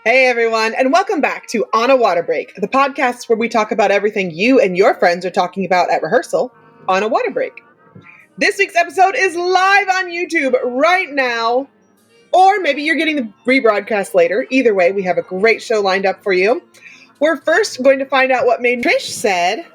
Hey everyone, and welcome back to On a Water Break, the podcast where we talk about everything you and your friends are talking about at rehearsal on a water break. This week's episode is live on YouTube right now, or maybe you're getting the rebroadcast later. Either way, we have a great show lined up for you. We're first going to find out what made Trish said.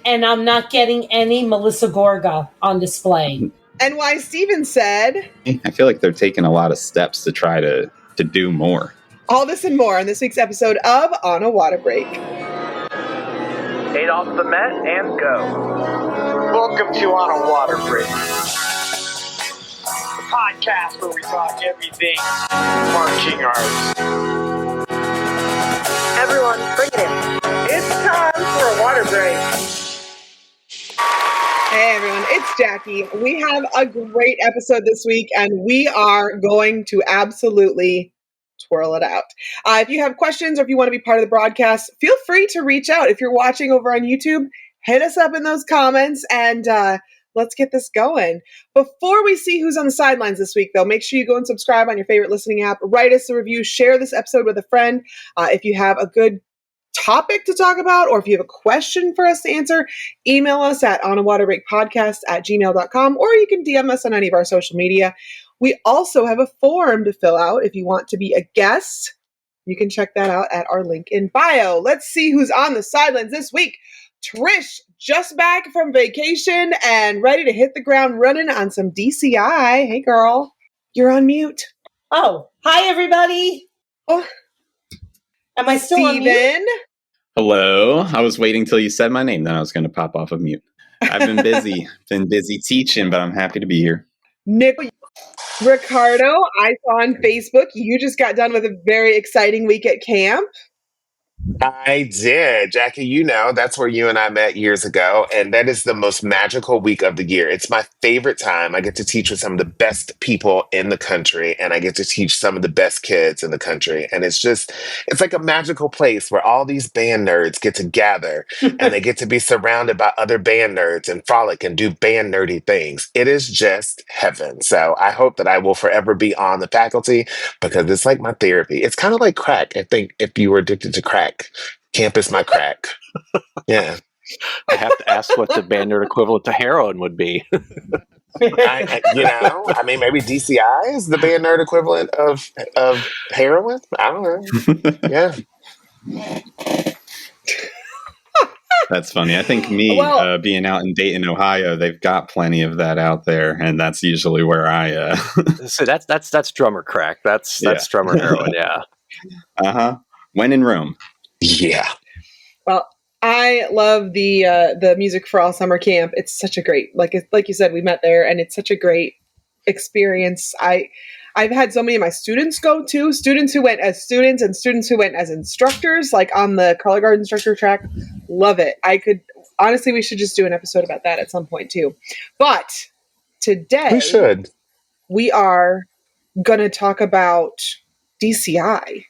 And I'm not getting any Melissa Gorga on display. And why Steven said. I feel like they're taking a lot of steps to try to do more. All this and more on this week's episode of On a Water Break. 8 off the mat and go. Welcome to On a Water Break, the podcast where we talk everything marching arts. Everyone, bring it in. It's time for a water break. Hey everyone, it's Jackie. We have a great episode this week, and we are going to absolutely twirl it out. If you have questions or if you want to be part of the broadcast, feel free to reach out. If you're watching over on YouTube, hit us up in those comments and let's get this going. Before we see who's on the sidelines this week, though, make sure you go and subscribe on your favorite listening app, write us a review, share this episode with a friend. If you have a good topic to talk about, or if you have a question for us to answer, email us at onawaterbreakpodcast@gmail.com, or you can DM us on any of our social media. We also have a form to fill out if you want to be a guest. You can check that out at our link in bio. Let's see who's on the sidelines this week. Trish, just back from vacation and ready to hit the ground running on some DCI. Hey, girl. You're on mute. Oh, hi, everybody. Oh, Am I still on mute? Steven. Hello. I was waiting till you said my name, then I was going to pop off of mute. I've been busy teaching, but I'm happy to be here. Nick, Ricardo, I saw on Facebook you just got done with a very exciting week at camp. I did. Jackie, you know, that's where you and I met years ago, and that is the most magical week of the year. It's my favorite time. I get to teach with some of the best people in the country, and I get to teach some of the best kids in the country. And it's like a magical place where all these band nerds get to gather, and they get to be surrounded by other band nerds and frolic and do band nerdy things. It is just heaven. So I hope that I will forever be on the faculty because it's like my therapy. It's kind of like crack. I think if you were addicted to crack, camp is my crack. Yeah. I have to ask what the band nerd equivalent to heroin would be. Maybe DCI is the band nerd equivalent of heroin. I don't know. Yeah. That's funny. I think being out in Dayton, Ohio, they've got plenty of that out there, and that's usually where I. So that's drummer crack. That's drummer heroin. Yeah. When in Rome. Yeah. Well, I love the Music for All summer camp. It's such a great, like you said, we met there, and it's such a great experience. I've had so many of my students go to, students who went as students and students who went as instructors, like on the color guard instructor track. Love it. Honestly, we should just do an episode about that at some point too. But today we are going to talk about DCI.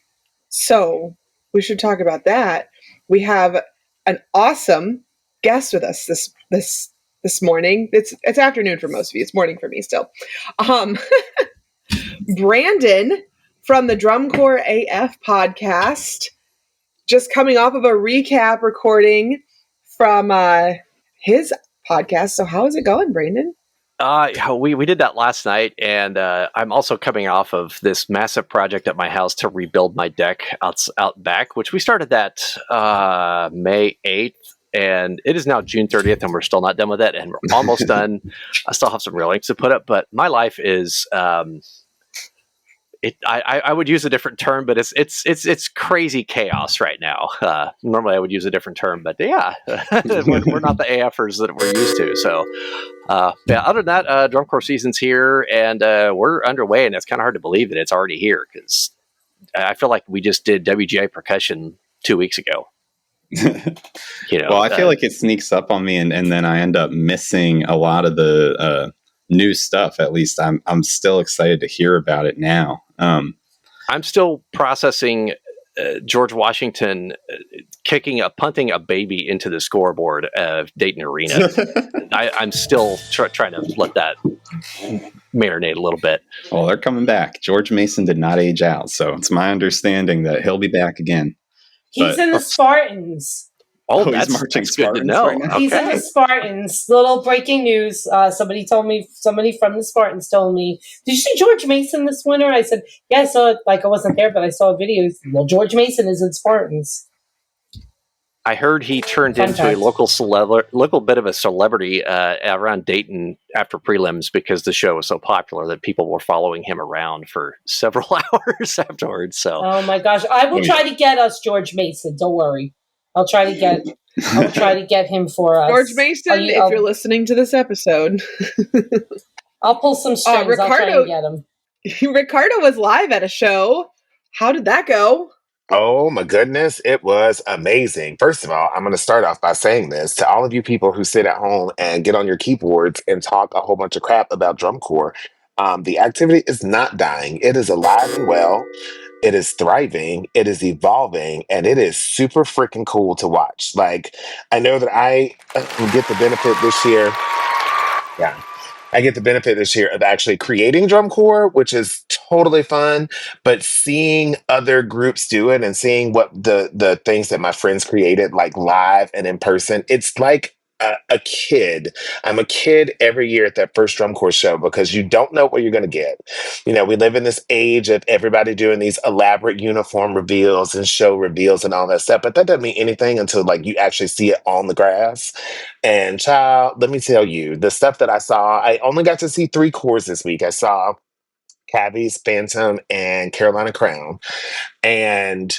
So we should talk about that. We have an awesome guest with us this morning. It's afternoon for most of you. It's morning for me still. Brandon from the Drum Corps AF podcast, just coming off of a recap recording from his podcast. So how is it going, Brandon? We did that last night, and I'm also coming off of this massive project at my house to rebuild my deck out back, which we started that May 8th, and it is now June 30th, and we're still not done with it, and we're almost done. I still have some railings to put up, but my life is I would use a different term, but it's crazy chaos right now. Normally I would use a different term, but yeah, we're not the AFers that we're used to. So, other than that, Drum Corps season's here, and we're underway, and it's kind of hard to believe that it's already here because I feel like we just did WGA percussion 2 weeks ago. Well, I feel like it sneaks up on me, and then I end up missing a lot of the new stuff. At least I'm still excited to hear about it now. I'm still processing George Washington punting a baby into the scoreboard of Dayton Arena. I'm still trying to let that marinate a little bit. Well, they're coming back. George Mason did not age out, so it's my understanding that he'll be back again. He's in the Spartans. Oh, he's marching that's Spartans good to know. right now? He's in the Spartans. Little breaking news. Somebody from the Spartans told me, did you see George Mason this winter? I said, yeah, I saw it. Like, I wasn't there, but I saw a video. Well, George Mason is in Spartans. I heard he turned into a local bit of a celebrity around Dayton after prelims because the show was so popular that people were following him around for several hours afterwards. So, oh my gosh, I will try to get us George Mason. Don't worry, I'll try to get him for us. George Mason, if you're listening to this episode, I'll pull some strings. I'll try to get him. Ricardo was live at a show. How did that go? Oh my goodness, it was amazing. First of all, I'm going to start off by saying this to all of you people who sit at home and get on your keyboards and talk a whole bunch of crap about drum corps. The activity is not dying. It is alive and well. It is thriving. It is evolving, and it is super freaking cool to watch. Like, I know that I get the benefit this year. Yeah. I get the benefit this year of actually creating drum corps, which is totally fun. But seeing other groups do it and seeing what the things that my friends created, like live and in person, it's like a kid. I'm a kid every year at that first drum corps show because you don't know what you're going to get. You know, we live in this age of everybody doing these elaborate uniform reveals and show reveals and all that stuff, but that doesn't mean anything until like you actually see it on the grass. And child, let me tell you, the stuff that I saw, I only got to see 3 corps this week. I saw Cabby's, Phantom, and Carolina Crown. And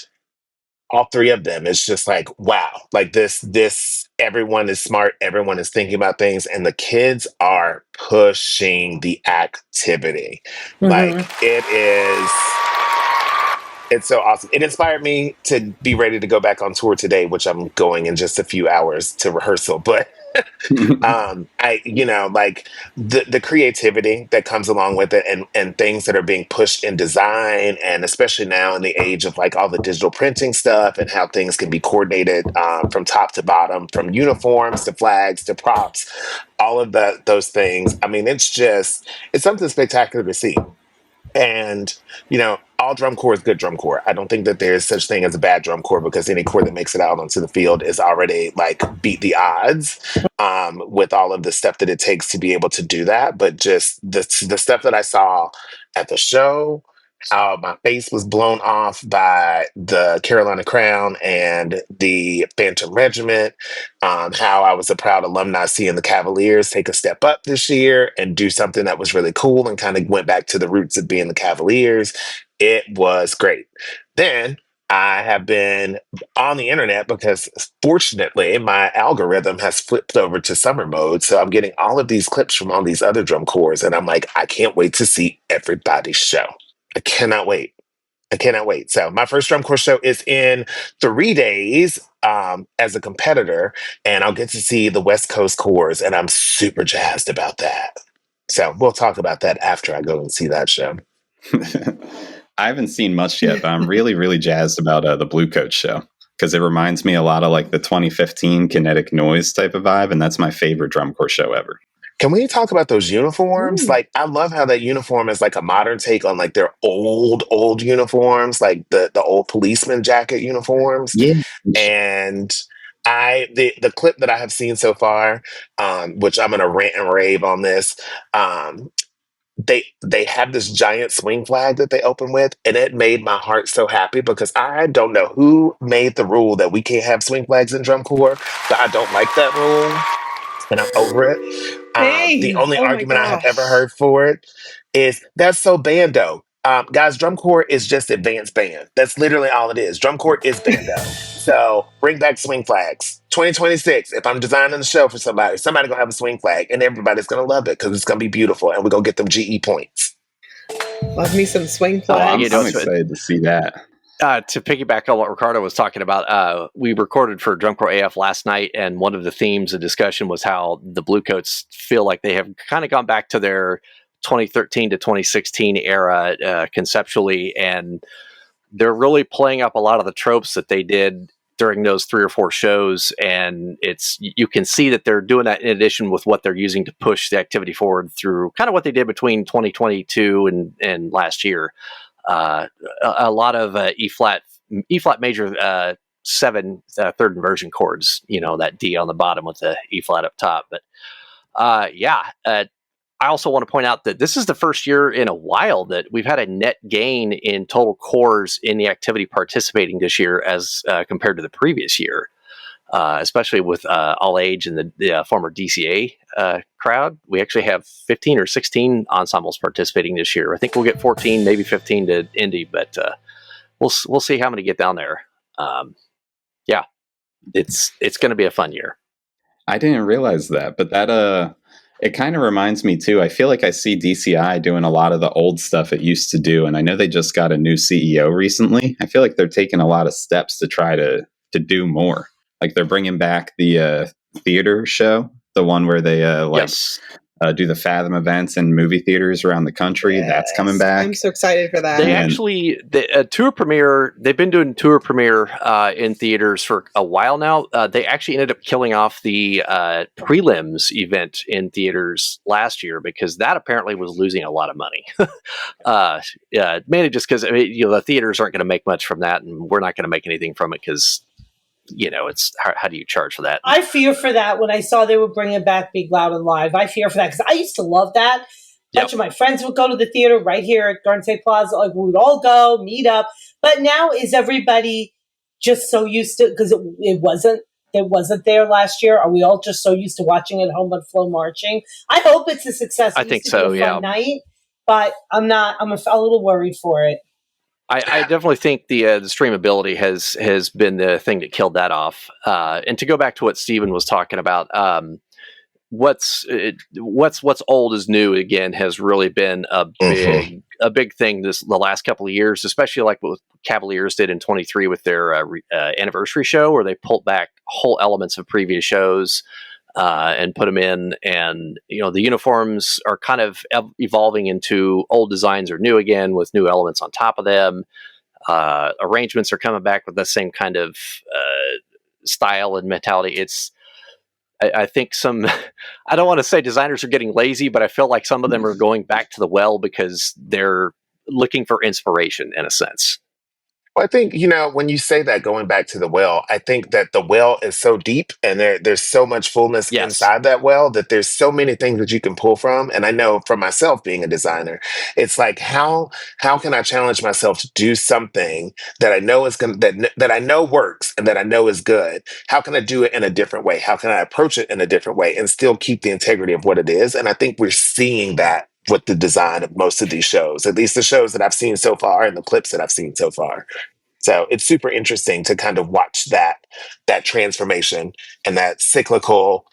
all 3 of them, it's just like, wow, like this, everyone is smart, everyone is thinking about things, and the kids are pushing the activity. Like, it's so awesome. It inspired me to be ready to go back on tour today, which I'm going in just a few hours to rehearsal. But like the creativity that comes along with it and things that are being pushed in design, and especially now in the age of like all the digital printing stuff and how things can be coordinated from top to bottom, from uniforms to flags to props, all of those things. I mean, it's something spectacular to see. And, all drum corps is good drum corps. I don't think that there's such thing as a bad drum corps because any corps that makes it out onto the field is already like beat the odds with all of the stuff that it takes to be able to do that. But just the stuff that I saw at the show, how my face was blown off by the Carolina Crown and the Phantom Regiment, how I was a proud alumni seeing the Cavaliers take a step up this year and do something that was really cool and kind of went back to the roots of being the Cavaliers. It was great. Then I have been on the internet because fortunately my algorithm has flipped over to summer mode. So I'm getting all of these clips from all these other drum corps. And I'm like, I can't wait to see everybody's show. I cannot wait. So my first drum corps show is in 3 days as a competitor, and I'll get to see the West Coast corps, and I'm super jazzed about that. So we'll talk about that after I go and see that show. I haven't seen much yet, but I'm really, really jazzed about the Bluecoats show because it reminds me a lot of like the 2015 Kinetic Noise type of vibe, and that's my favorite drum corps show ever. Can we talk about those uniforms? Like, I love how that uniform is like a modern take on like their old uniforms, like the old policeman jacket uniforms. Yeah. And the clip that I have seen so far, which I'm gonna rant and rave on this, they have this giant swing flag that they open with, and it made my heart so happy because I don't know who made the rule that we can't have swing flags in drum corps, but I don't like that rule. And I'm over it. The only argument I have ever heard for it is that's so bando. Guys, drum corps is just advanced band. That's literally all it is. Drum corps is bando. So bring back swing flags. 2026, if I'm designing the show for somebody gonna have a swing flag and everybody's gonna love it because it's gonna be beautiful and we're gonna get them GE points. Love me some swing flags. I'm excited to see that. To piggyback on what Ricardo was talking about, we recorded for Drum Corps AF last night, and one of the themes of discussion was how the Bluecoats feel like they have kind of gone back to their 2013 to 2016 era conceptually, and they're really playing up a lot of the tropes that they did during those 3 or 4 shows, and you can see that they're doing that in addition with what they're using to push the activity forward through kind of what they did between 2022 and last year. A lot of E flat major 7 third inversion chords, that D on the bottom with the E flat up top. But I also want to point out that this is the first year in a while that we've had a net gain in total cores in the activity participating this year as compared to the previous year, especially with all age and the former DCA crowd. We actually have 15 or 16 ensembles participating this year. I think we'll get 14, maybe 15 to Indy, but we'll see how many get down there. It's going to be a fun year. I didn't realize that, but that it kind of reminds me too. I feel like I see DCI doing a lot of the old stuff it used to do, and I know they just got a new CEO recently. I feel like they're taking a lot of steps to try to do more. Like they're bringing back the theater show, the one where they Yes. Do the Fathom events in movie theaters around the country. Yes. That's coming back. I'm so excited for that. They actually, tour premiere, they've been doing tour premiere in theaters for a while now. They actually ended up killing off the prelims event in theaters last year because that apparently was losing a lot of money. Mainly just because the theaters aren't going to make much from that, and we're not going to make anything from it because it's how do you charge for that? I fear for that when I saw they were bringing back Big Loud and Live. I fear for that because I used to love that. A bunch of my friends would go to the theater right here at Garden State Plaza. Like we would all go meet up. But now is everybody just so used to, because it wasn't there last year? Are we all just so used to watching it at home on Flow Marching? I hope it's a success. I think so. Yeah. Night, but I'm not. I'm a little worried for it. I definitely think the streamability has been the thing that killed that off. And to go back to what Steven was talking about, what's old is new again has really been a big thing the last couple of years, especially like what Cavaliers did in 23 with their anniversary show, where they pulled back whole elements of previous shows. And put them in, and the uniforms are kind of evolving into old designs or new again with new elements on top of them. Arrangements are coming back with the same kind of style and mentality. I think I don't want to say designers are getting lazy, but I feel like some of them are going back to the well because they're looking for inspiration in a sense. Well, I think, when you say that, going back to the well, I think that the well is so deep and there's so much fullness inside that well that there's so many things that you can pull from. And I know for myself being a designer, it's like, how can I challenge myself to do something that I know is that I know works and that I know is good? How can I do it in a different way? How can I approach it in a different way and still keep the integrity of what it is? And I think we're seeing that with the design of most of these shows, at least the shows that I've seen so far and the clips that I've seen so far. So it's super interesting to kind of watch that transformation and that cyclical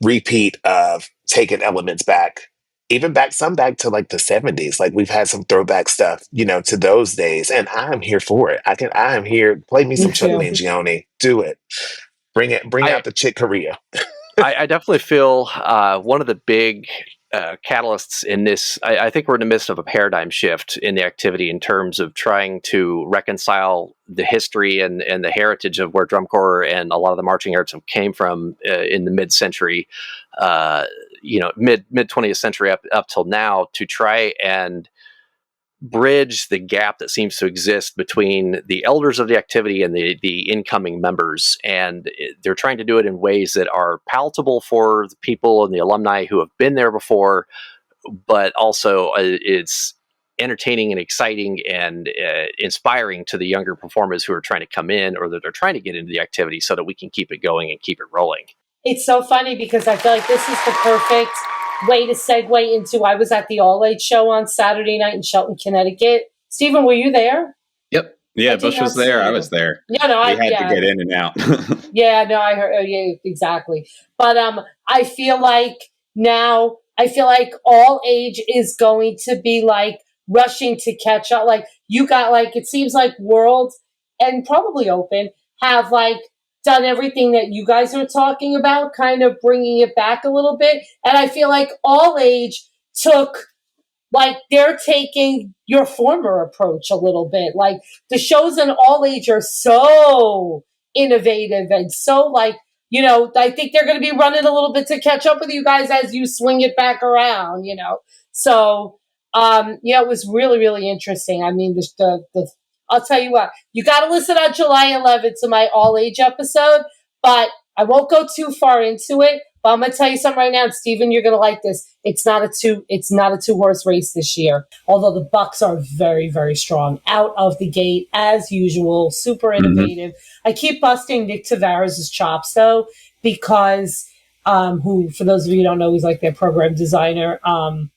repeat of taking elements back, even back to like the 70s. Like we've had some throwback stuff, to those days, and I'm here for it. I am here. Play me some Chuck Mangione. Do it. Bring out the Chick Corea. I definitely feel one of the big catalysts in this. I think we're in the midst of a paradigm shift in the activity in terms of trying to reconcile the history and the heritage of where drum corps and a lot of the marching arts came from in the mid-century, mid 20th century up till now, to try and bridge the gap that seems to exist between the elders of the activity and the incoming members. And they're trying to do it in ways that are palatable for the people and the alumni who have been there before, but also it's entertaining and exciting and inspiring to the younger performers who are trying to come in or that are trying to get into the activity so that we can keep it going and keep it rolling. It's so funny because I feel like this is the perfect way to segue into, I was at the All Age show on Saturday night in Shelton, Connecticut. Stephen, were you there? Yep. Yeah, Bush was there. I was there. Yeah, no, we had to get in and out. Yeah, no, I heard. Yeah, exactly. But I feel like All Age is going to be rushing to catch up. Like you got it seems like World and probably Open have done everything that you guys are talking about, kind of bringing it back a little bit. And I feel like All Age they're taking your former approach a little bit. The shows in All Age are so innovative and so like, you know, I think they're going to be running a little bit to catch up with you guys as you swing it back around, you know. So, yeah, it was really, really interesting. I mean, I'll tell you what, you got to listen on July 11th to my all age episode, but I won't go too far into it. But I'm going to tell you something right now, and Stephen, you're going to like this. It's not a two horse race this year. Although the Bucks are very, very strong out of the gate as usual, super innovative. I keep busting Nick Tavares' chops though, because who, for those of you who don't know, he's like their program designer. And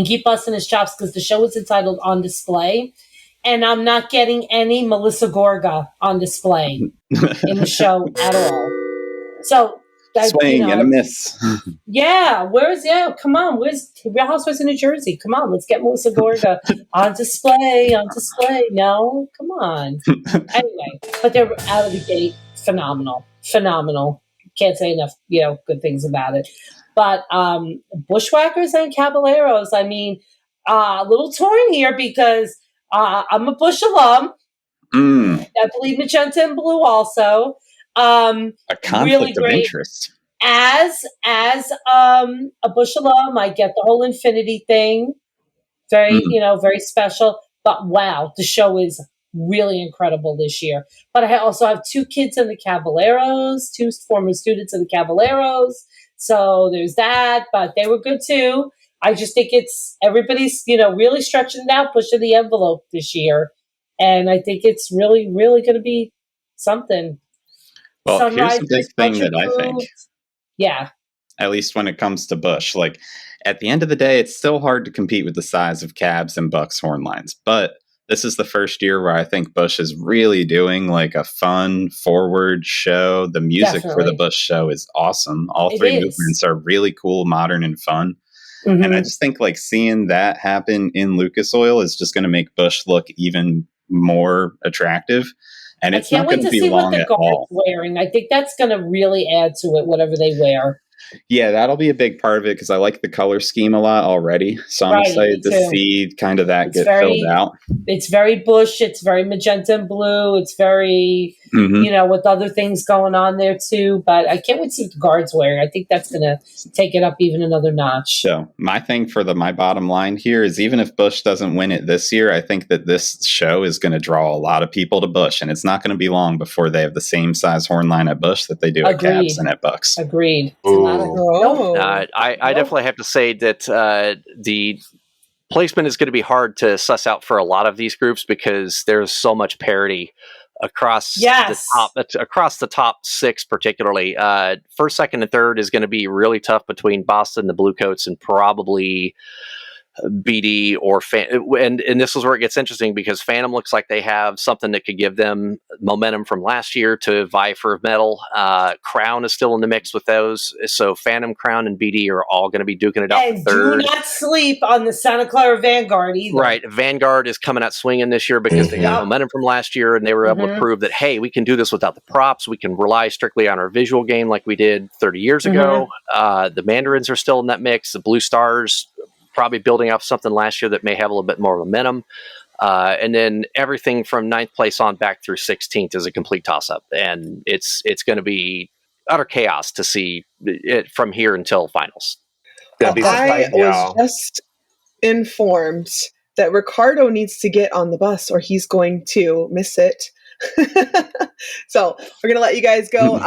keep busting his chops because the show is entitled On Display, and I'm not getting any Melissa Gorga on display in the show at all. So. Swing and a miss. Yeah, come on, where's Real Housewives of New Jersey? Come on, let's get Melissa Gorga on display. No, come on. Anyway, but they're out of the gate, phenomenal. Can't say enough, good things about it. But Bushwhackers and Caballeros, I mean, a little torn here because I'm a Bush alum. I believe Magenta and Blue also. A conflict really of interest. As a Bush alum, I get the whole infinity thing. Very, very special. But wow, the show is really incredible this year. But I also have 2 kids in the Caballeros, 2 former students in the Caballeros. So there's that, but they were good too. I just think everybody's, really stretching it out, pushing the envelope this year. And I think it's really, really going to be something. Well, Sunrise, here's the big thing that I think. Yeah. At least when it comes to Bush. Like, at the end of the day, it's still hard to compete with the size of Cabs and Bucks horn lines. But this is the first year where I think Bush is really doing like a fun, forward show. The music for the Bush show is awesome. All 3 movements are really cool, modern, and fun. And I just think like seeing that happen in Lucas Oil is just going to make Bush look even more attractive. And it's not going to be long at all. Wearing, I think that's going to really add to it, whatever they wear. Yeah, that'll be a big part of it because I like the color scheme a lot already. So I'm excited to see kind of that get filled out. It's very Bush. It's very magenta and blue. It's very, with other things going on there too. But I can't wait to see what the guard's wearing. I think that's going to take it up even another notch. So my thing for my bottom line here is even if Bush doesn't win it this year, I think that this show is going to draw a lot of people to Bush. And it's not going to be long before they have the same size horn line at Bush that they do at Cabs and at Bucks. Agreed. I definitely have to say that the placement is going to be hard to suss out for a lot of these groups because there's so much parity across the top 6 particularly. First, second, and third is going to be really tough between Boston, the Bluecoats, and probably BD or and this is where it gets interesting because Phantom looks like they have something that could give them momentum from last year to vie for medal. Crown is still in the mix with those, so Phantom, Crown, and BD are all going to be duking it out. And do not sleep on the Santa Clara Vanguard either. Right, Vanguard is coming out swinging this year because they got momentum from last year, and they were able to prove that hey, we can do this without the props. We can rely strictly on our visual game like we did 30 years ago. The Mandarins are still in that mix. The Blue Stars probably building up something last year that may have a little bit more momentum. And then everything from 9th place on back through 16th is a complete toss-up. And it's going to be utter chaos to see it from here until finals. I was just informed that Ricardo needs to get on the bus or he's going to miss it. So we're going to let you guys go.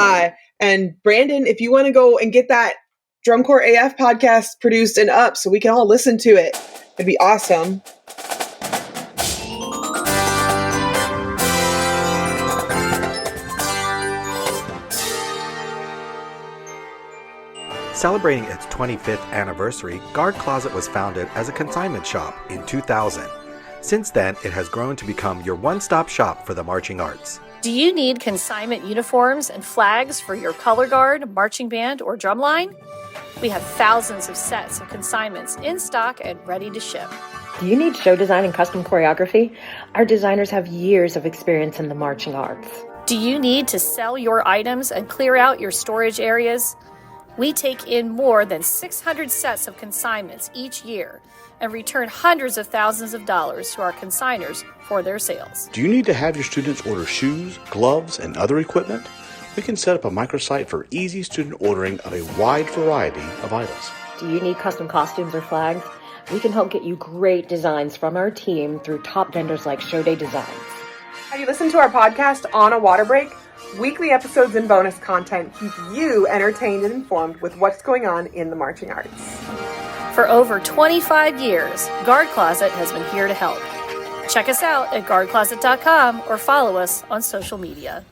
And Brandon, if you want to go and get that Drumcore AF podcast produced and up so we can all listen to it, it'd be awesome. Celebrating its 25th anniversary, Guard Closet was founded as a consignment shop in 2000. Since then, it has grown to become your one-stop shop for the marching arts. Do you need consignment uniforms and flags for your color guard, marching band, or drumline? We have thousands of sets of consignments in stock and ready to ship. Do you need show design and custom choreography? Our designers have years of experience in the marching arts. Do you need to sell your items and clear out your storage areas? We take in more than 600 sets of consignments each year. and return hundreds of thousands of dollars to our consigners for their sales. Do you need to have your students order shoes, gloves, and other equipment? We can set up a microsite for easy student ordering of a wide variety of items. Do you need custom costumes or flags? We can help get you great designs from our team through top vendors like Show Day Designs. Have you listened to our podcast On a Water Break? Weekly episodes and bonus content keep you entertained and informed with what's going on in the marching arts. For over 25 years, Guard Closet has been here to help. Check us out at guardcloset.com or follow us on social media.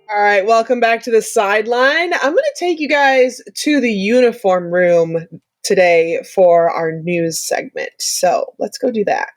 All right, welcome back to the sideline. I'm going to take you guys to the uniform room today for our news segment. So let's go do that.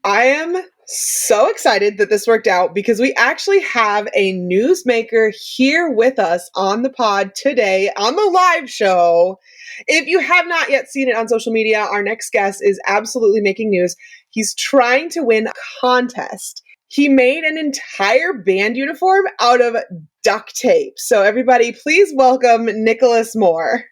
I am so excited that this worked out because we actually have a newsmaker here with us on the pod today on the live show. If you have not yet seen it on social media, our next guest is absolutely making news. He's trying to win a contest. He made an entire band uniform out of duct tape. So everybody, please welcome Nicholas Moore.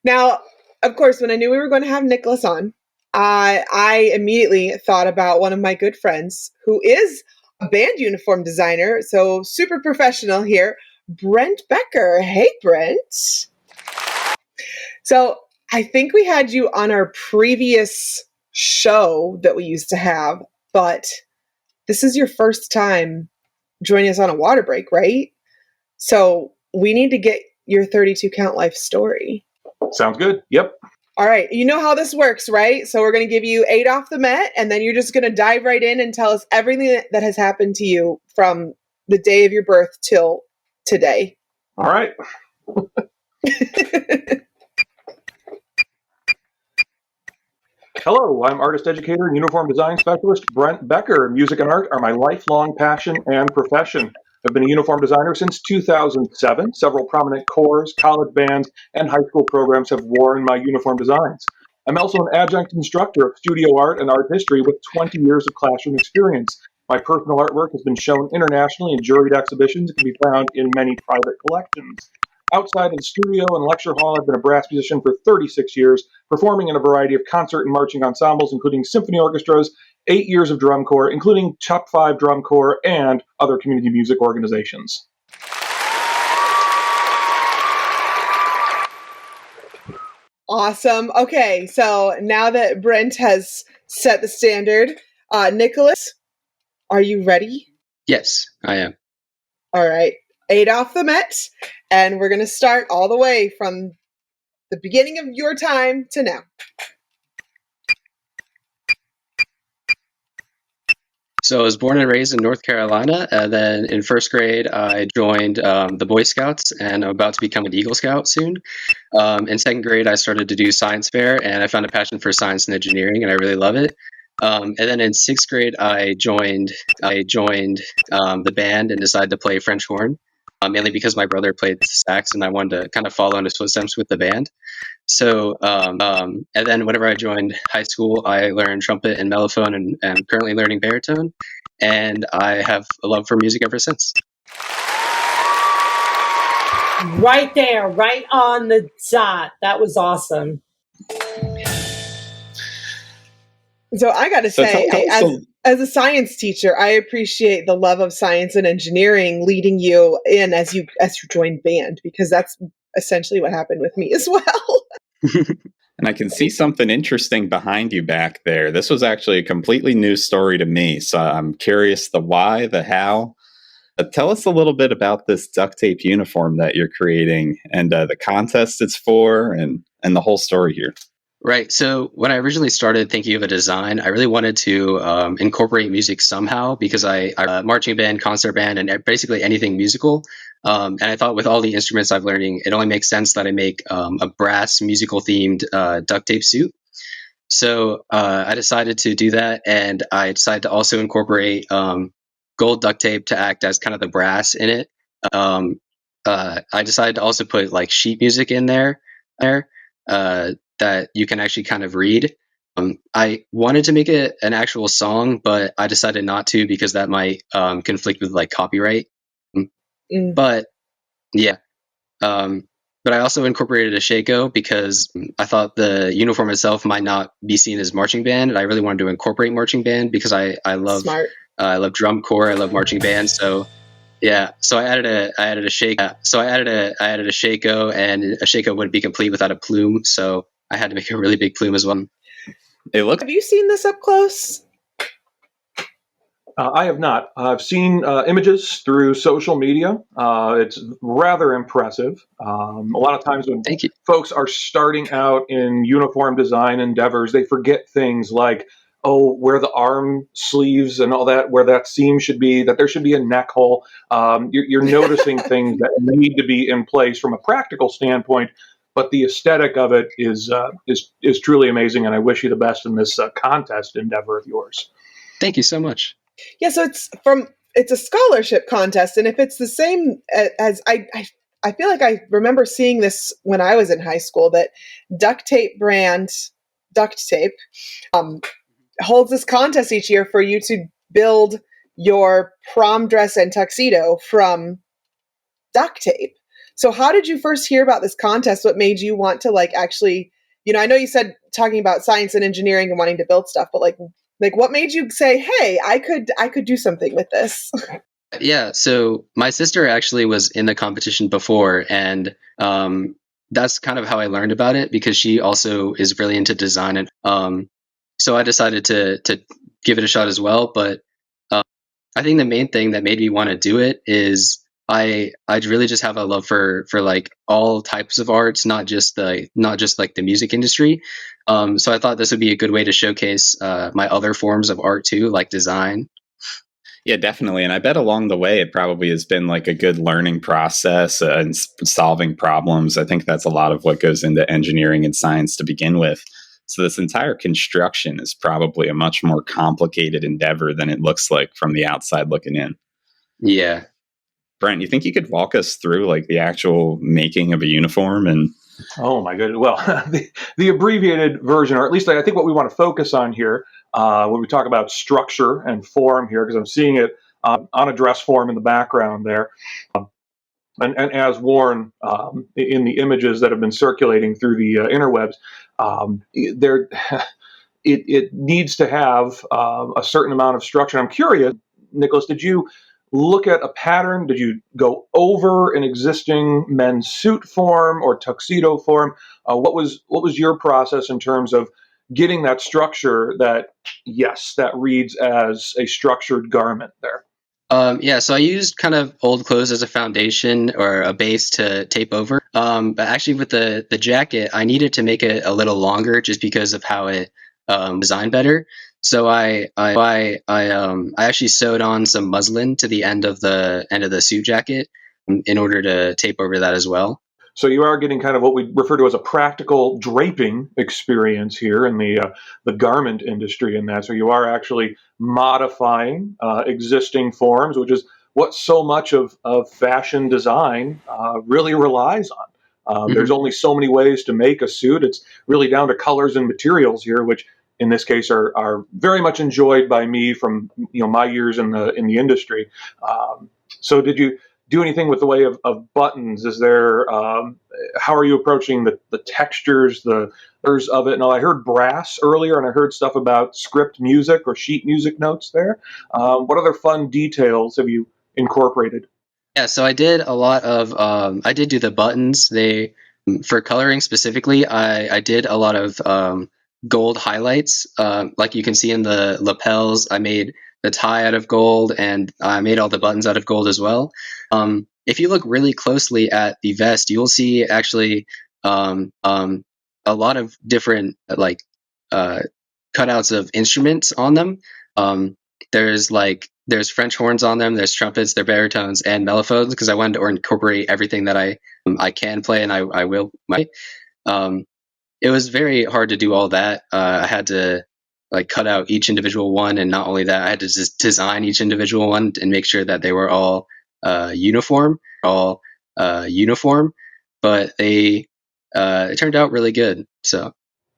Now, of course, when I knew we were going to have Nicholas on, I immediately thought about one of my good friends who is a band uniform designer, so super professional here, Brent Becker. Hey, Brent. So I think we had you on our previous show that we used to have, but this is your first time joining us on a water break, right? So we need to get your 32 count life story. Sounds good. Yep. All right. You know how this works, right? So we're going to give you 8 off the Met, and then you're just going to dive right in and tell us everything that has happened to you from the day of your birth till today. All right. Hello, I'm artist educator and uniform design specialist Brent Becker. Music and art are my lifelong passion and profession. I've been a uniform designer since 2007. Several prominent corps, college bands, and high school programs have worn my uniform designs. I'm also an adjunct instructor of studio art and art history with 20 years of classroom experience. My personal artwork has been shown internationally in juried exhibitions and can be found in many private collections. Outside of the studio and lecture hall, I've been a brass musician for 36 years, performing in a variety of concert and marching ensembles, including symphony orchestras, 8 years of drum corps, including top 5 drum corps and other community music organizations. Awesome. Okay, so now that Brent has set the standard, Nicholas, are you ready? Yes, I am. All right. 8 off the Met, and we're going to start all the way from the beginning of your time to now. So I was born and raised in North Carolina, and then in first grade I joined the Boy Scouts, and I'm about to become an Eagle Scout soon. In second grade I started to do science fair, and I found a passion for science and engineering, and I really love it. And then in sixth grade I joined the band and decided to play French horn, mainly because my brother played sax, and I wanted to kind of follow in his footsteps with the band. So, and then whenever I joined high school, I learned trumpet and mellophone, and I'm currently learning baritone, and I have a love for music ever since. Right there, right on the dot. That was awesome. So I got to say, as a science teacher, I appreciate the love of science and engineering leading you in as you joined band, because that's essentially what happened with me as well. And I can see something interesting behind you back there. This was actually a completely new story to me. So I'm curious the why, the how. Tell us a little bit about this duct tape uniform that you're creating and the contest it's for and the whole story here. Right. So when I originally started thinking of a design, I really wanted to incorporate music somehow, because I marching band, concert band, and basically anything musical. And I thought with all the instruments I've learning, it only makes sense that I make a brass musical themed duct tape suit. So I decided to do that, and I decided to also incorporate gold duct tape to act as kind of the brass in it. I decided to also put like sheet music in there that you can actually kind of read. I wanted to make it an actual song, but I decided not to because that might conflict with like copyright. But yeah. But I also incorporated a shako because I thought the uniform itself might not be seen as marching band, and I really wanted to incorporate marching band because I love Smart. I love drum corps, I love marching band. So yeah, so I added a shako. So I added a shako, and a shako wouldn't be complete without a plume. So I had to make a really big plume as well. Have you seen this up close? I have not. I've seen images through social media. It's rather impressive. A lot of times when folks are starting out in uniform design endeavors, they forget things like, where the arm sleeves and all that, where that seam should be, that there should be a neck hole. You're noticing things that need to be in place from a practical standpoint, but the aesthetic of it is truly amazing, and I wish you the best in this contest endeavor of yours. Thank you so much. Yeah, so it's a scholarship contest, and if it's the same as I feel like I remember seeing this when I was in high school, that Duct-Tape brand Duct-Tape holds this contest each year for you to build your prom dress and tuxedo from duct tape. So how did you first hear about this contest? What made you want to actually, I know you said talking about science and engineering and wanting to build stuff, but like what made you say, hey, I could do something with this? Yeah, so my sister actually was in the competition before, and that's kind of how I learned about it because she also is really into design, and so I decided to give it a shot as well. But I think the main thing that made me want to do it is I really just have a love for like all types of arts, not just like the music industry. So I thought this would be a good way to showcase my other forms of art too, like design. Yeah, definitely. And I bet along the way, it probably has been like a good learning process and solving problems. I think that's a lot of what goes into engineering and science to begin with. So this entire construction is probably a much more complicated endeavor than it looks like from the outside looking in. Yeah. Brent, you think you could walk us through like the actual making of a uniform? And oh my goodness. Well, the abbreviated version, or at least I think what we want to focus on here when we talk about structure and form here, because I'm seeing it on a dress form in the background there. And as worn in the images that have been circulating through the interwebs, it needs to have a certain amount of structure. I'm curious, Nicholas, did you look at a pattern? Did you go over an existing men's suit form or tuxedo form? What was your process in terms of getting that structure that reads as a structured garment there? Yeah, so I used kind of old clothes as a foundation or a base to tape over. But actually with the jacket, I needed to make it a little longer just because of how it designed better. So I actually sewed on some muslin to the end of the suit jacket in order to tape over that as well. So you are getting kind of what we refer to as a practical draping experience here in the garment industry in that. So you are actually modifying existing forms, which is what so much of fashion design really relies on. There's only so many ways to make a suit. It's really down to colors and materials here, which in this case are very much enjoyed by me from my years in the industry. So did you do anything with the way of buttons? Is there how are you approaching the textures, the colors of it? Now I heard brass earlier, and I heard stuff about script music or sheet music notes there. What other fun details have you incorporated? Yeah, so I did a lot of I did do the buttons. For coloring specifically, I did a lot of gold highlights. Like you can see in the lapels, I made the tie out of gold, and I made all the buttons out of gold as well. If you look really closely at the vest, you will see actually a lot of different cutouts of instruments on them. There's French horns on them, there's trumpets, there's baritones, and mellophones, because I wanted to incorporate everything that I can play and I will play. it was very hard to do all that. I had to like cut out each individual one, and not only that, I had to just design each individual one and make sure that they were all uniform. But they it turned out really good. So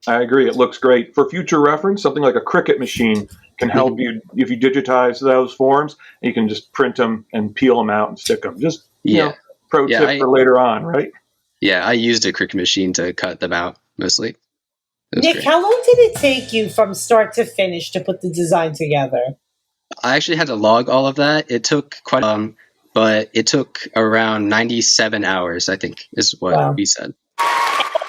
I agree. It looks great. For future reference, something like a Cricut machine can help you if you digitize those forms. You can just print them and peel them out and stick them. Just pro tip for later on, right? Yeah, I used a Cricut machine to cut them out mostly. Nick, how long did it take you from start to finish to put the design together? I actually had to log all of that. It took quite but it took around 97 hours, I think, is what we said.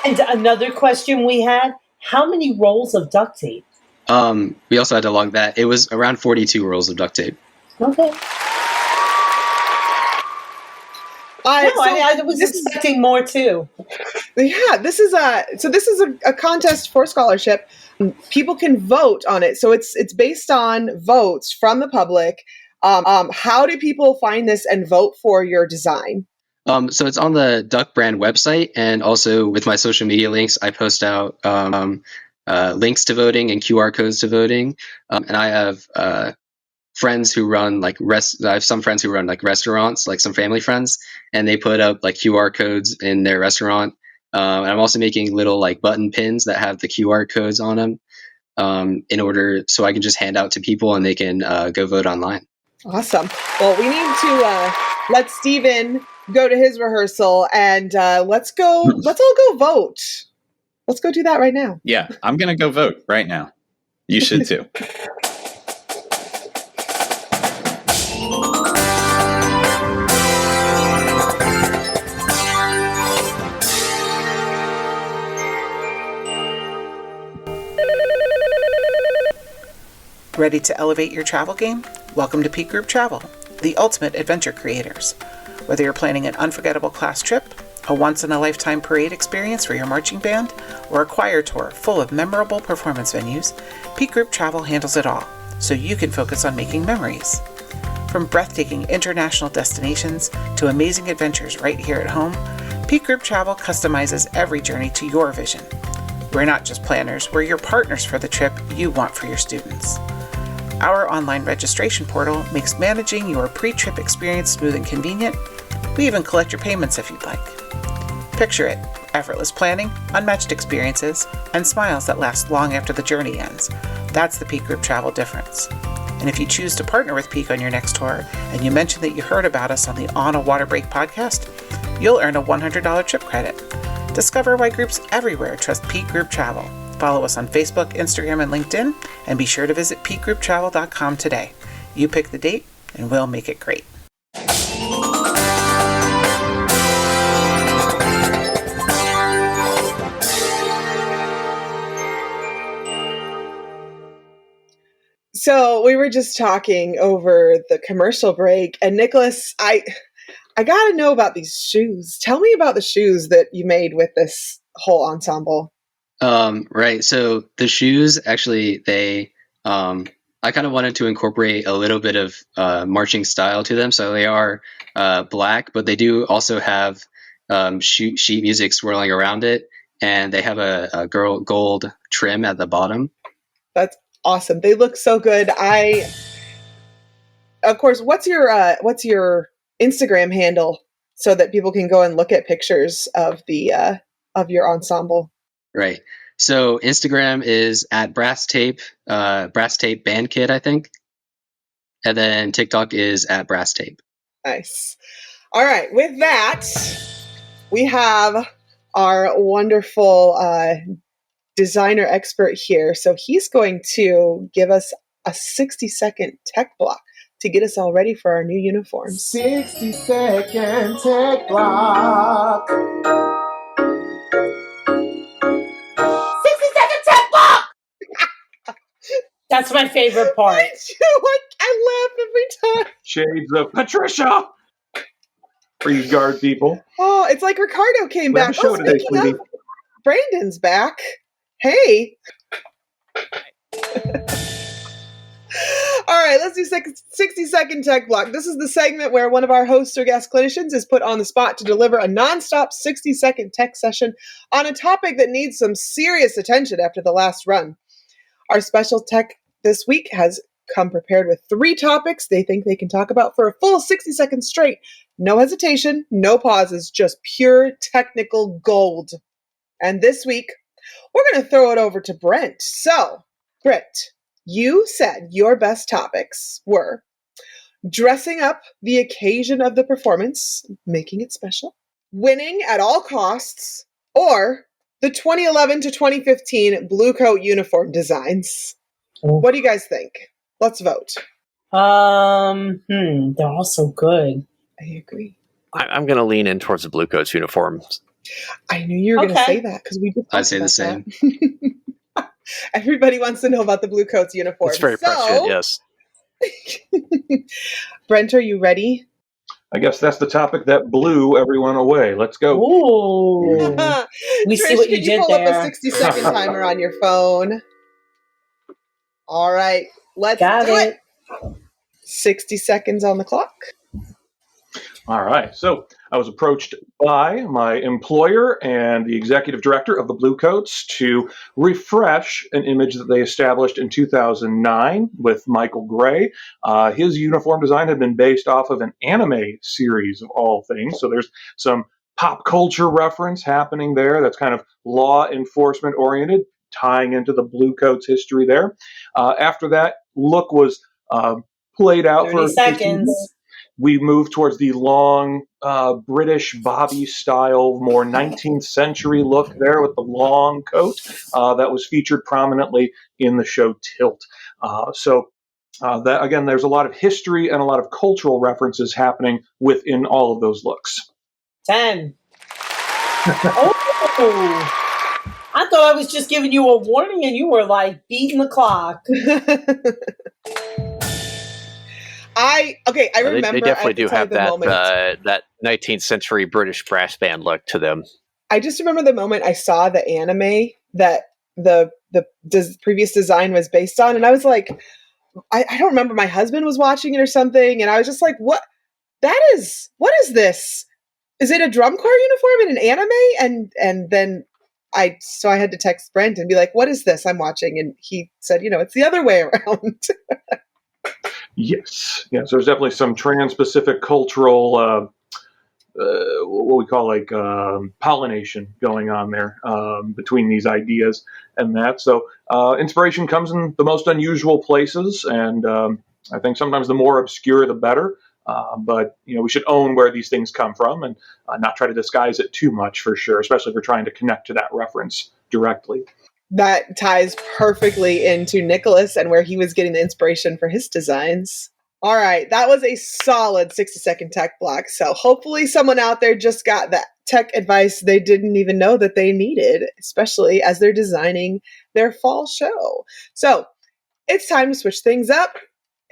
And another question we had, how many rolls of duct tape? We also had to log that. It was around 42 rolls of duct tape. Okay. I was expecting more too. Yeah, this is a contest for scholarship. People can vote on it, so it's based on votes from the public. How do people find this and vote for your design? So it's on the Duck brand website, and also with my social media links, I post out links to voting and QR codes to voting. And I have friends who run I have some friends who run like restaurants, like some family friends, and they put up like QR codes in their restaurant. And I'm also making little like button pins that have the QR codes on them, in order so I can just hand out to people and they can go vote online. Awesome. Well, we need to let Steven go to his rehearsal, and let's all go vote. Let's go do that right now. Yeah, I'm going to go vote right now. You should too. Ready to elevate your travel game? Welcome to Peak Group Travel, the ultimate adventure creators. Whether you're planning an unforgettable class trip, a once-in-a-lifetime parade experience for your marching band, or a choir tour full of memorable performance venues, Peak Group Travel handles it all, so you can focus on making memories. From breathtaking international destinations to amazing adventures right here at home, Peak Group Travel customizes every journey to your vision. We're not just planners, we're your partners for the trip you want for your students. Our online registration portal makes managing your pre-trip experience smooth and convenient. We even collect your payments if you'd like. Picture it, effortless planning, unmatched experiences, and smiles that last long after the journey ends. That's the Peak Group Travel difference. And if you choose to partner with Peak on your next tour, and you mention that you heard about us on the On a Water Break podcast, you'll earn a $100 trip credit. Discover why groups everywhere trust Peak Group Travel. Follow us on Facebook, Instagram, and LinkedIn, and be sure to visit peakgrouptravel.com today. You pick the date, and we'll make it great. So we were just talking over the commercial break, and Nicholas, I got to know about these shoes. Tell me about the shoes that you made with this whole ensemble. Right. So the shoes, actually, I kind of wanted to incorporate a little bit of marching style to them. So they are black, but they do also have sheet music swirling around it, and they have a gold trim at the bottom. That's awesome. They look so good. Of course, what's your Instagram handle so that people can go and look at pictures of your ensemble? Right. So Instagram is at Brass Tape Band Kit, I think. And then TikTok is at Brass Tape. Nice. All right. With that, we have our wonderful designer expert here. So he's going to give us a 60-second tech block to get us all ready for our new uniforms. 60-second tech block. 60-second tech block! That's my favorite part. I laugh every time. Shades of Patricia for you guard people. Oh, it's like Ricardo came We have back. a show today, Speaking sweetie. of, Brandon's back. Hey. All right, let's do 60-second tech block. This is the segment where one of our hosts or guest clinicians is put on the spot to deliver a nonstop 60-second tech session on a topic that needs some serious attention after the last run. Our special tech this week has come prepared with 3 topics they think they can talk about for a full 60 seconds straight. No hesitation, no pauses, just pure technical gold. And this week, we're going to throw it over to Brent. So, Brent, you said your best topics were dressing up the occasion of the performance, making it special, winning at all costs, or the 2011 to 2015 Bluecoat uniform designs. What do you guys think? Let's vote. They're all so good. I agree. I'm going to lean in towards the Bluecoats uniforms. I knew you were going to say that because we just I'd say the same. Everybody wants to know about the Bluecoats uniform. It's very prescient, yes. Brent, are you ready? I guess that's the topic that blew everyone away. Let's go. Ooh. We Trish, see what you can did pull there. up a 60-second timer on your phone? All right, let's Got do it. 60 seconds on the clock. All right. So I was approached by my employer and the executive director of the Bluecoats to refresh an image that they established in 2009 with Michael Gray. His uniform design had been based off of an anime series of all things. So there's some pop culture reference happening there that's kind of law enforcement oriented, tying into the Bluecoats history there. After that, look was played out 30 for seconds. We moved towards the long British Bobby style, more 19th century look there with the long coat that was featured prominently in the show Tilt. That again, there's a lot of history and a lot of cultural references happening within all of those looks. 10. Oh, I thought I was just giving you a warning and you were like beating the clock. I remember. They definitely do have that that 19th century British brass band look to them. I just remember the moment I saw the anime that the previous design was based on, and I was like, I don't remember. My husband was watching it or something, and I was just like, what is this? Is it a drum corps uniform in an anime? And then I had to text Brent and be like, what is this I'm watching? And he said, it's the other way around. Yes. There's definitely some trans-Pacific cultural, what we call pollination going on there between these ideas and that. So inspiration comes in the most unusual places, and I think sometimes the more obscure, the better. But we should own where these things come from and not try to disguise it too much, for sure, especially if we're trying to connect to that reference directly. That ties perfectly into Nicholas and where he was getting the inspiration for his designs. All right, that was a solid 60-second tech block. So hopefully someone out there just got that tech advice they didn't even know that they needed, especially as they're designing their fall show. So it's time to switch things up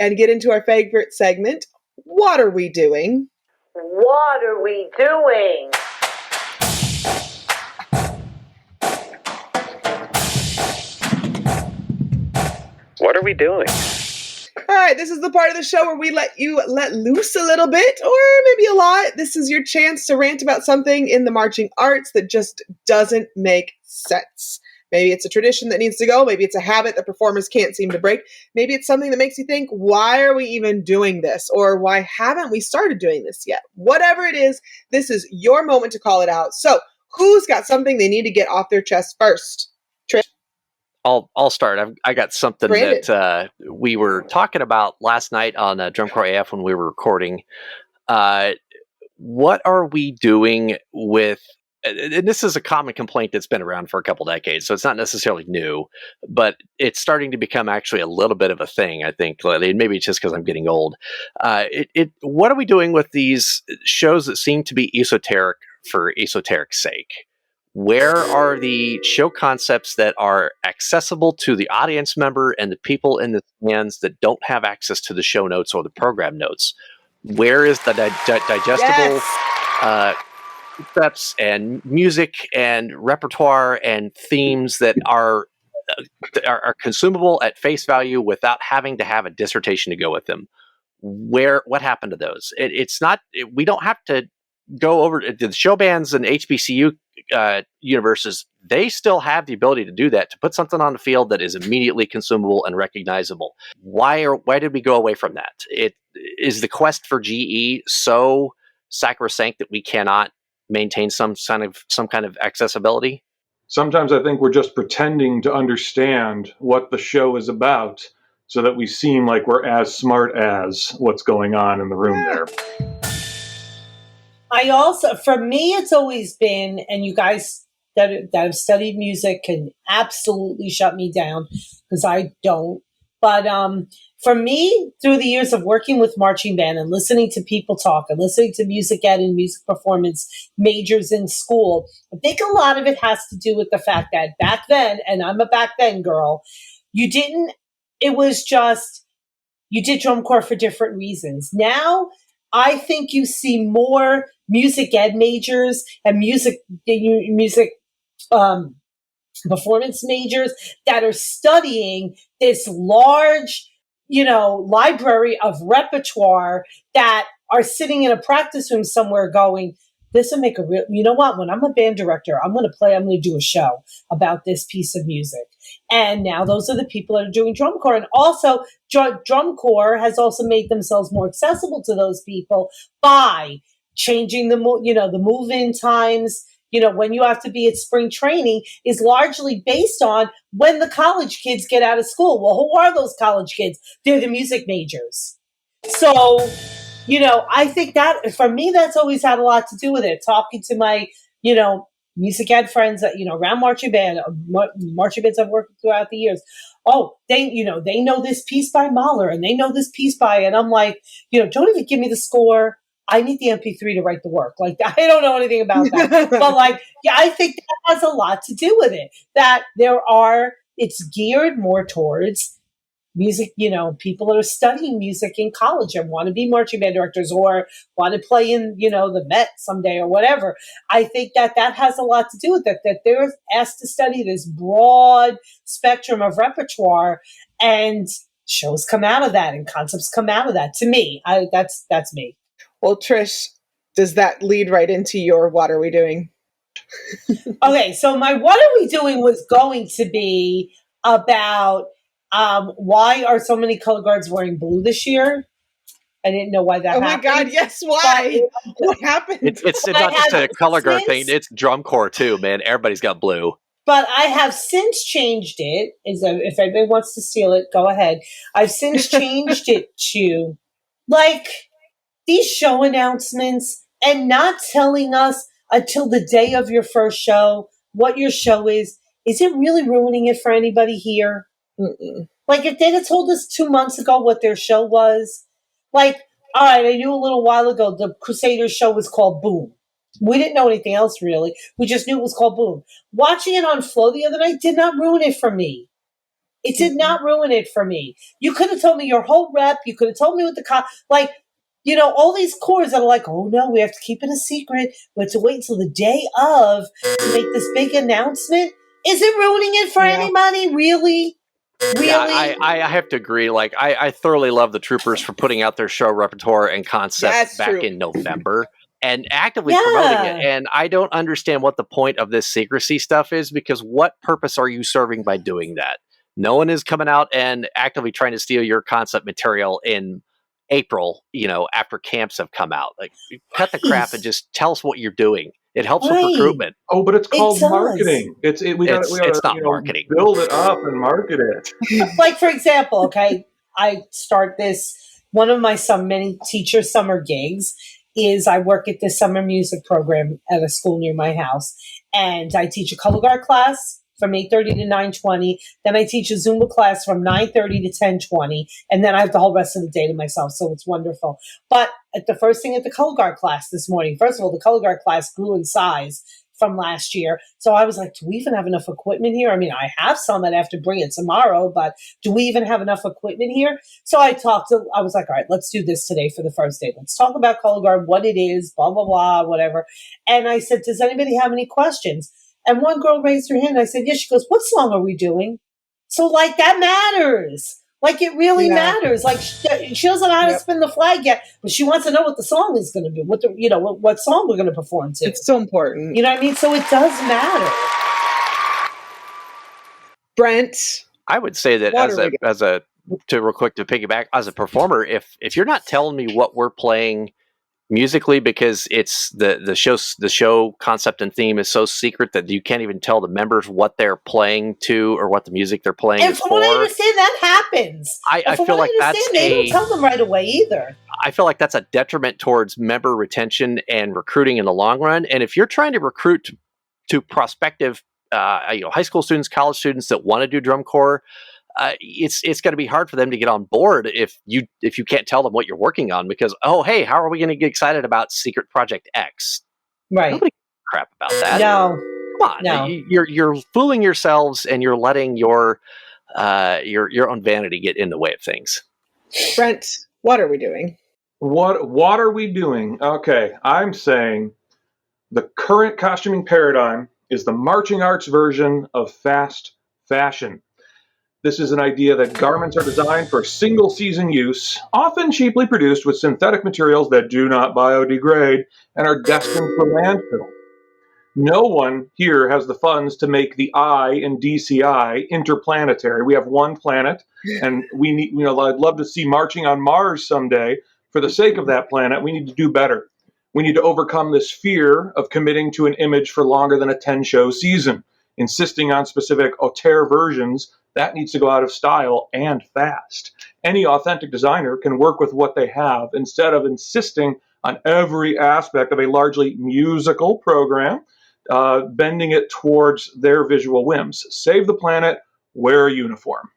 and get into our favorite segment. What are we doing? What are we doing? What are we doing? All right, this is the part of the show where we let you let loose a little bit, or maybe a lot. This is your chance to rant about something in the marching arts that just doesn't make sense. Maybe it's a tradition that needs to go. Maybe it's a habit that performers can't seem to break. Maybe it's something that makes you think, why are we even doing this? Or why haven't we started doing this yet? Whatever it is, this is your moment to call it out. So who's got something they need to get off their chest first? Trish? I'll start. I got something Brandon. that we were talking about last night on Drum Corps AF when we were recording. What are we doing with, and this is a common complaint that's been around for a couple decades, so it's not necessarily new, but it's starting to become actually a little bit of a thing, I think. Maybe it's just because I'm getting old. What are we doing with these shows that seem to be esoteric for esoteric's sake? Where are the show concepts that are accessible to the audience member and the people in the stands that don't have access to the show notes or the program notes? Where is the digestible concepts and music and repertoire and themes that are are consumable at face value without having to have a dissertation to go with them. What happened to those? We don't have to go over the show bands and HBCU universes. They still have the ability to do that, to put something on the field that is immediately consumable and recognizable. Why did we go away from that? It is the quest for GE so sacrosanct that we cannot maintain some kind of accessibility. Sometimes I think we're just pretending to understand what the show is about so that we seem like we're as smart as what's going on in the room there. I also, for me, it's always been, and you guys that have studied music can absolutely shut me down because I don't. But for me, through the years of working with marching band and listening to people talk and listening to music ed and music performance majors in school, I think a lot of it has to do with the fact that back then, and I'm a back then girl, you did drum corps for different reasons. Now, I think you see more music ed majors and music performance majors that are studying this large, library of repertoire that are sitting in a practice room somewhere going, this will make you know what, when I'm a band director, I'm going to do a show about this piece of music. And now those are the people that are doing drum corps. And also drum corps has also made themselves more accessible to those people by changing the move-in times. When you have to be at spring training is largely based on when the college kids get out of school. Well, who are those college kids? They're the music majors. So, I think that for me, that's always had a lot to do with it. Talking to my, music ed friends that, around marching bands I've worked with throughout the years. Oh, they know this piece by Mahler and they know this piece by, and I'm like, don't even give me the score. I need the MP3 to write the work. Like, I don't know anything about that. But I think that has a lot to do with it. That it's geared more towards music, people that are studying music in college and want to be marching band directors or want to play in, the Met someday or whatever. I think that has a lot to do with it, that they're asked to study this broad spectrum of repertoire, and shows come out of that and concepts come out of that. To me, that's me. Well, Trish, does that lead right into your What Are We Doing? Okay, so my What Are We Doing was going to be about why are so many color guards wearing blue this year? I didn't know why that happened. Oh my God, yes, why? What happened? It's not just a color guard thing, it's drum corps too, man. Everybody's got blue. But I have since changed it. If anybody wants to steal it, go ahead. I've since changed it to, these show announcements and not telling us until the day of your first show what your show is it really ruining it for anybody here? Mm-mm. If they'd have told us 2 months ago what their show was, all right, I knew a little while ago the Crusaders show was called Boom. We didn't know anything else really. We just knew it was called Boom. Watching it on Flow the other night did not ruin it for me. It did not ruin it for me. You could have told me your whole rep. You could have told me what all these corps that are like, oh no, we have to keep it a secret. We have to wait until the day of to make this big announcement. Is it ruining it for anybody? Really? Really? Yeah, I have to agree. I thoroughly love the Troopers for putting out their show repertoire and concept back in November and actively promoting it. And I don't understand what the point of this secrecy stuff is, because what purpose are you serving by doing that? No one is coming out and actively trying to steal your concept material in April, after camps have come out. Cut the crap and just tell us what you're doing. It helps with recruitment. Oh, but it's called marketing. It's not marketing. Build it up and market it. For example, okay, I start this. One of my many teacher summer gigs is I work at this summer music program at a school near my house, and I teach a color guard class from 8:30 to 9:20. Then I teach a Zumba class from 9:30 to 10:20. And then I have the whole rest of the day to myself. So it's wonderful. But at the first thing at the color guard class this morning, first of all, the color guard class grew in size from last year. So I was like, do we even have enough equipment here? I mean, I have some and I have to bring it tomorrow, but do we even have enough equipment here? So I was like, all right, let's do this today for the first day. Let's talk about color guard, what it is, blah, blah, blah, whatever. And I said, does anybody have any questions? And one girl raised her hand. I said, yes. She goes, what song are we doing? So like that matters. Like it really matters. Like she doesn't know how to spin the flag yet, but she wants to know what the song is going to do. What song we're going to perform to. It's so important. You know what I mean? So it does matter. Brent, I would say that real quick to piggyback, as a performer, if you're not telling me what we're playing musically, because it's the show concept and theme is so secret that you can't even tell the members what they're playing to or what the music they're playing And is from for. what I understand, that happens. I feel like they don't tell them right away either. I feel like that's a detriment towards member retention and recruiting in the long run. And if you're trying to recruit to prospective high school students, college students that want to do drum corps, it's going to be hard for them to get on board if you can't tell them what you're working on, because hey, how are we going to get excited about Secret Project X? Right. Nobody gives a crap about that. No. Come on. No. You're fooling yourselves, and you're letting your own vanity get in the way of things. Brent, what are we doing? What are we doing? Okay, I'm saying the current costuming paradigm is the marching arts version of fast fashion. This is an idea that garments are designed for single-season use, often cheaply produced with synthetic materials that do not biodegrade and are destined for landfill. No one here has the funds to make the I in DCI interplanetary. We have one planet, and we need, I'd love to see marching on Mars someday. For the sake of that planet, we need to do better. We need to overcome this fear of committing to an image for longer than a 10-show season, insisting on specific auteur versions. That needs to go out of style and fast. Any authentic designer can work with what they have instead of insisting on every aspect of a largely musical program, bending it towards their visual whims. Save the planet, wear a uniform.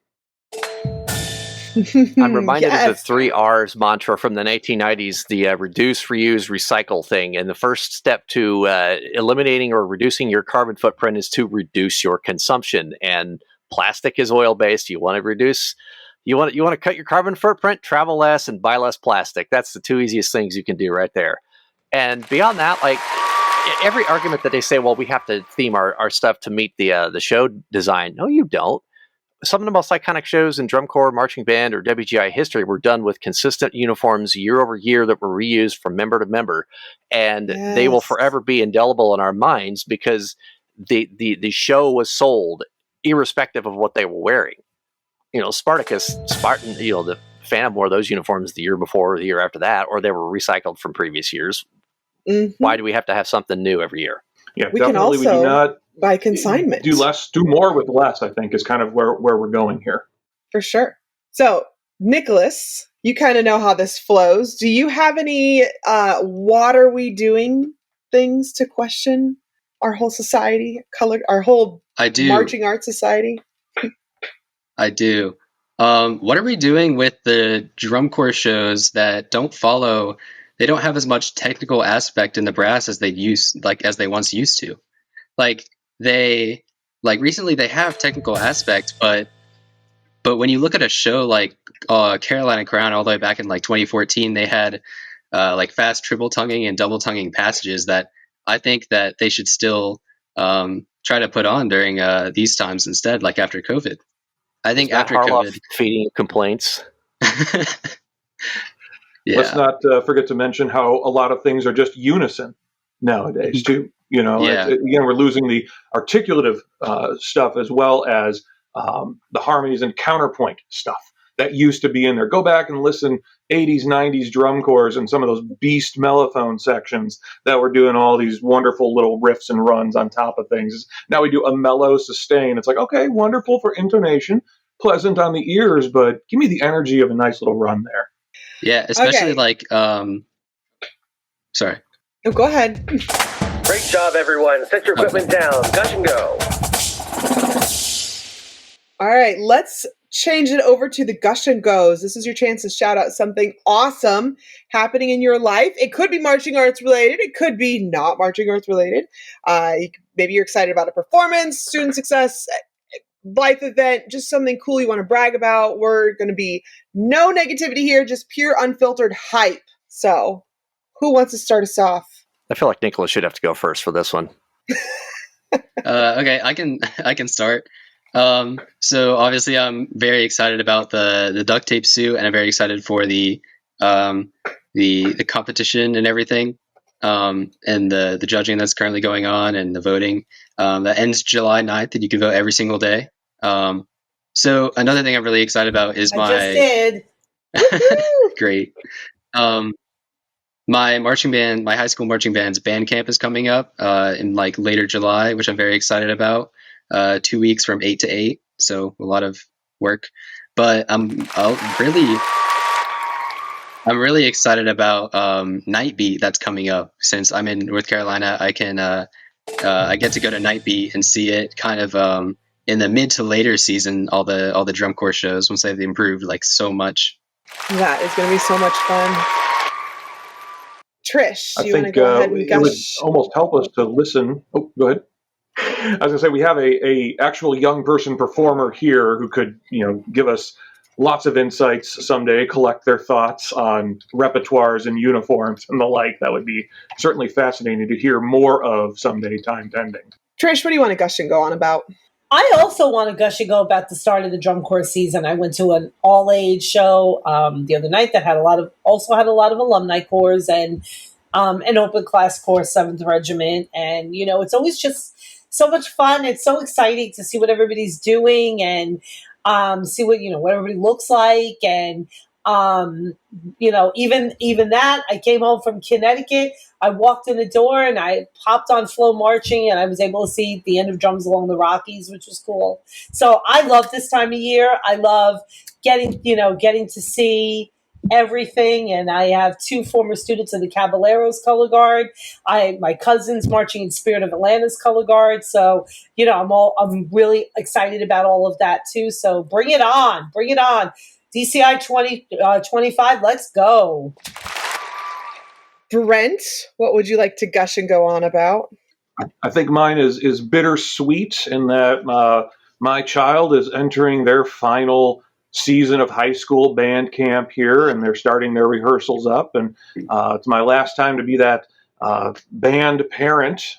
I'm reminded of the 3 R's mantra from the 1990s, the reduce, reuse, recycle thing. And the first step to eliminating or reducing your carbon footprint is to reduce your consumption. And plastic is oil-based. You want to reduce, you want to cut your carbon footprint, travel less, and buy less plastic. That's the 2 easiest things you can do right there. And beyond that, like every argument that they say, well, we have to theme our stuff to meet the show design. No, you don't. Some of the most iconic shows in drum corps, marching band, or WGI history were done with consistent uniforms year over year that were reused from member to member. And they will forever be indelible in our minds because the show was sold irrespective of what they were wearing. Spartan, the Phantom wore those uniforms the year before or the year after that, or they were recycled from previous years. Mm-hmm. Why do we have to have something new every year? Yeah, we do not by consignment. Do more with less, I think, is kind of where we're going here. For sure. So, Nicholas, you kind of know how this flows. Do you have any what are we doing things to question our whole society, our whole marching arts society? I do. What are we doing with the drum corps shows that don't follow? They don't have as much technical aspect in the brass as they once used to. Recently they have technical aspects, but when you look at a show like Carolina Crown all the way back in 2014, they had fast triple tonguing and double tonguing passages that I think that they should still try to put on during these times instead, like after COVID. I think after COVID, feeding complaints. Yeah. Let's not forget to mention how a lot of things are just unison nowadays too. Again, we're losing the articulative stuff as well as the harmonies and counterpoint stuff that used to be in there. Go back and listen 80s, 90s drum corps and some of those beast mellophone sections that were doing all these wonderful little riffs and runs on top of things. Now we do a mellow sustain. It's like, okay, wonderful for intonation, pleasant on the ears, but give me the energy of a nice little run there. Yeah, especially sorry. Oh, go ahead. Great job, everyone. Set your equipment down. Gush and go. All right, let's change it over to the gush and goes. This is your chance to shout out something awesome happening in your life. It could be marching arts related. It could be not marching arts related. Maybe you're excited about a performance, student success, life event, just something cool you want to brag about. We're going to be no negativity here, just pure unfiltered hype. So who wants to start us off? I feel like Nicholas should have to go first for this one. Okay, I can start. So obviously I'm very excited about the duct tape suit, and I'm very excited for the competition and everything, and the judging that's currently going on and the voting that ends July 9th, and you can vote every single day. So another thing I'm really excited about is I just did. great. My marching band, my high school marching band's band camp is coming up in like later July, which I'm very excited about. 2 weeks from 8 to 8, so a lot of work. But I'm really excited about Night Beat that's coming up. Since I'm in North Carolina, I get to go to Night Beat and see it kind of in the mid to later season. All the drum corps shows, once they've improved like so much. That is going to be so much fun. Trish, do you want to go ahead and it would gush? almost help us to listen. Oh, go ahead. I was going to say, we have a actual young person performer here who could, give us lots of insights someday, collect their thoughts on repertoires and uniforms and the like. That would be certainly fascinating to hear more of someday, time pending. Trish, what do you want to gush and go on about? I also want to gush and go about the start of the drum corps season. I went to an all-age show the other night that had a lot of alumni corps and an open class corps, 7th Regiment. And, it's always just so much fun. It's so exciting to see what everybody's doing and see what everybody looks like. And, even that, I came home from Connecticut. I walked in the door and I popped on Flow Marching, and I was able to see the end of Drums Along the Rockies, which was cool. So I love this time of year. I love getting to see everything. And I have 2 former students of the Caballeros Color Guard. My cousin's marching in Spirit of Atlanta's Color Guard. So, I'm really excited about all of that too. So bring it on. DCI 2025, let's go. Brent, what would you like to gush and go on about? I think mine is bittersweet in that my child is entering their final season of high school band camp here, and they're starting their rehearsals up. And it's my last time to be that band parent.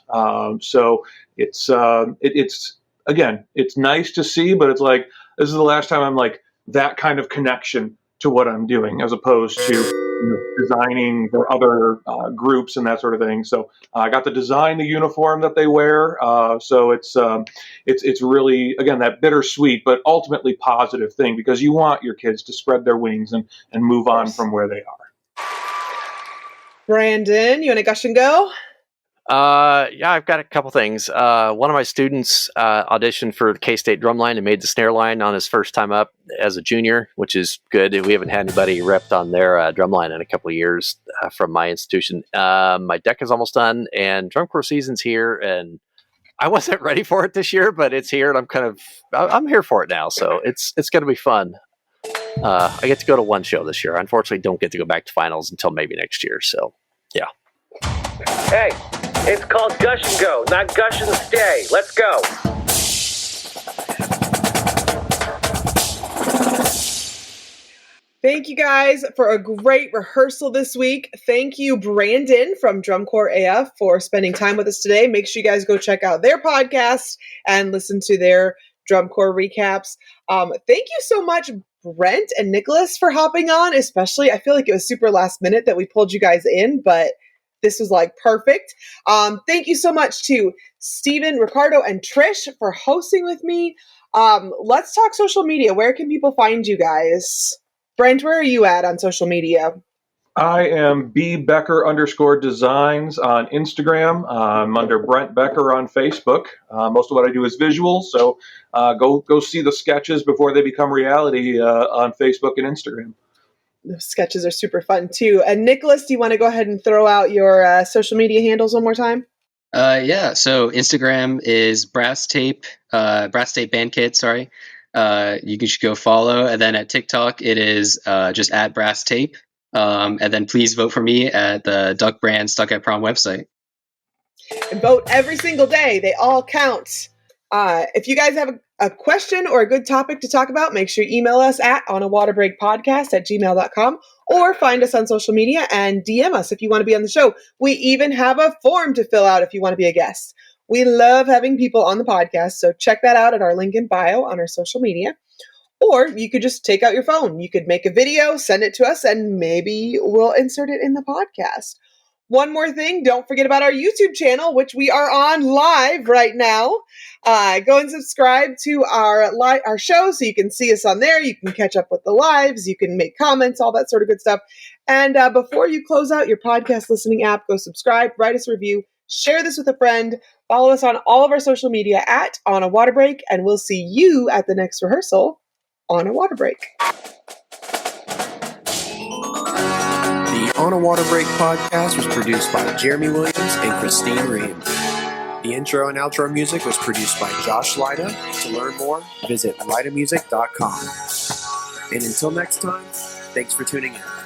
So it's nice to see, but it's like this is the last time I'm like that kind of connection to what I'm doing, as opposed to designing for other groups and that sort of thing. So I got to design the uniform that they wear. So it's really, again, that bittersweet, but ultimately positive thing, because you want your kids to spread their wings and move on from where they are. Brandon, you want to gush and go? Yeah, I've got a couple things. One of my students auditioned for the K-State drumline and made the snare line on his first time up as a junior, which is good. We haven't had anybody repped on their drumline in a couple of years from my institution. My deck is almost done, and drum corps season's here, and I wasn't ready for it this year, but it's here, and I'm here for it now, so it's going to be fun. I get to go to one show this year. I unfortunately don't get to go back to finals until maybe next year, so yeah. Hey, it's called Gush and Go, not Gush and Stay. Let's go. Thank you guys for a great rehearsal this week. Thank you, Brandon from Drum Corps AF, for spending time with us today. Make sure you guys go check out their podcast and listen to their Drum Corps recaps. Thank you so much, Brent and Nicholas, for hopping on. Especially, I feel like it was super last minute that we pulled you guys in, but this was like perfect. Thank you so much to Steven, Ricardo, and Trish for hosting with me. Let's talk social media. Where can people find you guys? Brent, where are you at on social media? I am B.Becker_designs on Instagram. I'm under Brent Becker on Facebook. Most of what I do is visual, so go see the sketches before they become reality on Facebook and Instagram. Those sketches are super fun too. And Nicholas, do you want to go ahead and throw out your social media handles one more time? Yeah. So Instagram is Brass Tape Band Kit. Sorry. You should go follow. And then at TikTok, it is just at Brass Tape. And then please vote for me at the Duck Brand Stuck at Prom website. And vote every single day. They all count. If you guys have a question or a good topic to talk about, make sure you email us at onawaterbreakpodcast@gmail.com or find us on social media and DM us if you want to be on the show. We even have a form to fill out if you want to be a guest. We love having people on the podcast, so check that out at our link in bio on our social media. Or you could just take out your phone. You could make a video, send it to us, and maybe we'll insert it in the podcast. One more thing, don't forget about our YouTube channel, which we are on live right now. Go and subscribe to our show so you can see us on there. You can catch up with the lives. You can make comments, all that sort of good stuff. And before you close out your podcast listening app, go subscribe, write us a review, share this with a friend, follow us on all of our social media at On a Water Break, and we'll see you at the next rehearsal on a water break. The On a Water Break podcast was produced by Jeremy Williams and Christine Ream. The intro and outro music was produced by Josh Lyda. To learn more, visit lydamusic.com. And until next time, thanks for tuning in.